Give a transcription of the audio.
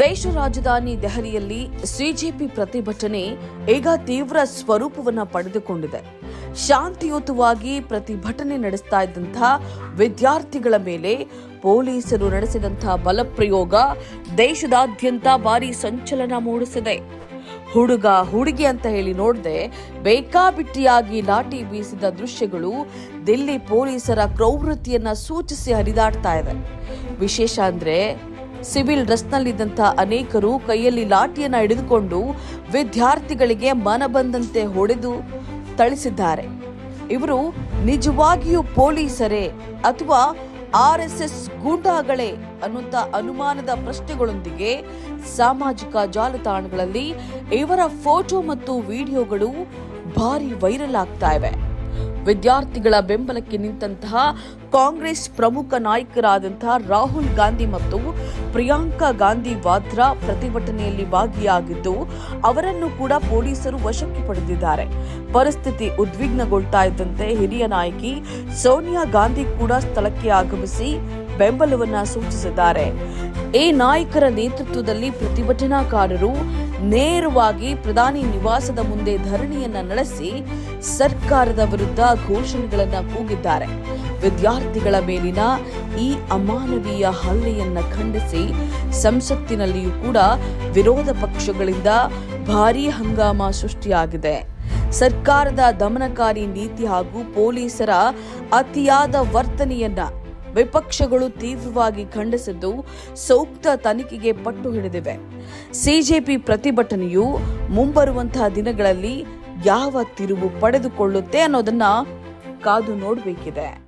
ದೇಶ ರಾಜಧಾನಿ ದೆಹಲಿಯಲ್ಲಿ ಸಿಜೆಪಿ ಪ್ರತಿಭಟನೆ ಈಗ ತೀವ್ರ ಸ್ವರೂಪವನ್ನು ಪಡೆದುಕೊಂಡಿದೆ. ಶಾಂತಿಯುತವಾಗಿ ಪ್ರತಿಭಟನೆ ನಡೆಸ್ತಾ ಇದ್ದಂತಹ ವಿದ್ಯಾರ್ಥಿಗಳ ಮೇಲೆ ಪೊಲೀಸರು ನಡೆಸಿದಂತಹ ಬಲಪ್ರಯೋಗ ದೇಶದಾದ್ಯಂತ ಭಾರಿ ಸಂಚಲನ ಮೂಡಿಸಿದೆ. ಹುಡುಗ ಹುಡುಗಿ ಅಂತ ಹೇಳಿ ನೋಡದೆ ಬೇಕಾಬಿಟ್ಟಿಯಾಗಿ ಲಾಠಿ ಬೀಸಿದ ದೃಶ್ಯಗಳು ದಿಲ್ಲಿ ಪೊಲೀಸರ ಕ್ರೌರ್ಯತೆಯನ್ನ ಸೂಚಿಸಿ ಹರಿದಾಡ್ತಾ ಇದೆ. ವಿಶೇಷ ಅಂದ್ರೆ ಸಿವಿಲ್ ಡ್ರೆಸ್ನಲ್ಲಿದ್ದಂತಹ ಅನೇಕರು ಕೈಯಲ್ಲಿ ಲಾಠಿಯನ್ನ ಹಿಡಿದುಕೊಂಡು ವಿದ್ಯಾರ್ಥಿಗಳಿಗೆ ಮನಬಂದಂತೆ ಹೊಡೆದು ಥಳಿಸಿದ್ದಾರೆ. ಇವರು ನಿಜವಾಗಿಯೂ ಪೊಲೀಸರೇ ಅಥವಾ RSS ಗೂಂಡಾಗಳೇ ಅನ್ನುವಂಥ ಅನುಮಾನದ ಪ್ರಶ್ನೆಗಳೊಂದಿಗೆ ಸಾಮಾಜಿಕ ಜಾಲತಾಣಗಳಲ್ಲಿ ಇವರ ಫೋಟೋ ಮತ್ತು ವಿಡಿಯೋಗಳು ಭಾರಿ ವೈರಲ್ ಆಗ್ತಾ ಇವೆ. ವಿದ್ಯಾರ್ಥಿಗಳ ಬೆಂಬಲಕ್ಕೆ ನಿಂತಹ ಕಾಂಗ್ರೆಸ್ ಪ್ರಮುಖ ನಾಯಕರಾದಂತಹ ರಾಹುಲ್ ಗಾಂಧಿ ಮತ್ತು ಪ್ರಿಯಾಂಕಾ ಗಾಂಧಿ ವಾದ್ರಾ ಪ್ರತಿಭಟನೆಯಲ್ಲಿ ಭಾಗಿಯಾಗಿದ್ದು ಅವರನ್ನು ಕೂಡ ಪೊಲೀಸರು ವಶಕ್ಕೆ ಪಡೆದಿದ್ದಾರೆ. ಪರಿಸ್ಥಿತಿ ಉದ್ವಿಗ್ನಗೊಳ್ತಾ ಇದ್ದಂತೆ ಹಿರಿಯ ನಾಯಕಿ ಸೋನಿಯಾ ಗಾಂಧಿ ಕೂಡ ಸ್ಥಳಕ್ಕೆ ಆಗಮಿಸಿ ಬೆಂಬಲವನ್ನ ಸೂಚಿಸಿದ್ದಾರೆ. ಈ ನಾಯಕರ ನೇತೃತ್ವದಲ್ಲಿ ಪ್ರತಿಭಟನಾಕಾರರು ನೇರವಾಗಿ ಪ್ರಧಾನಿ ನಿವಾಸದ ಮುಂದೆ ಧರಣಿಯನ್ನ ನಡೆಸಿ ಸರ್ಕಾರದ ವಿರುದ್ಧ ಘೋಷಣೆಗಳನ್ನ ಕೂಗಿದ್ದಾರೆ. ವಿದ್ಯಾರ್ಥಿಗಳ ಮೇಲಿನ ಈ ಅಮಾನವೀಯ ಹಲ್ಲೆಯನ್ನ ಖಂಡಿಸಿ ಸಂಸತ್ತಿನಲ್ಲಿಯೂ ಕೂಡ ವಿರೋಧ ಪಕ್ಷಗಳಿಂದ ಭಾರೀ ಹಂಗಾಮ ಸೃಷ್ಟಿಯಾಗಿದೆ. ಸರ್ಕಾರದ ದಮನಕಾರಿ ನೀತಿ ಹಾಗೂ ಪೊಲೀಸರ ಅತಿಯಾದ ವರ್ತನೆಯನ್ನ ವಿಪಕ್ಷಗಳು ತೀವ್ರವಾಗಿ ಖಂಡಿಸಿದ್ದು ಸೂಕ್ತ ತನಿಖೆಗೆ ಪಟ್ಟು ಹಿಡಿದಿವೆ. ಸಿಜೆಪಿ ಪ್ರತಿಭಟನೆಯು ಮುಂಬರುವಂತಹ ದಿನಗಳಲ್ಲಿ ಯಾವ ತಿರುವು ಪಡೆದುಕೊಳ್ಳುತ್ತೆ ಅನ್ನೋದನ್ನ ಕಾದು ನೋಡಬೇಕಿದೆ.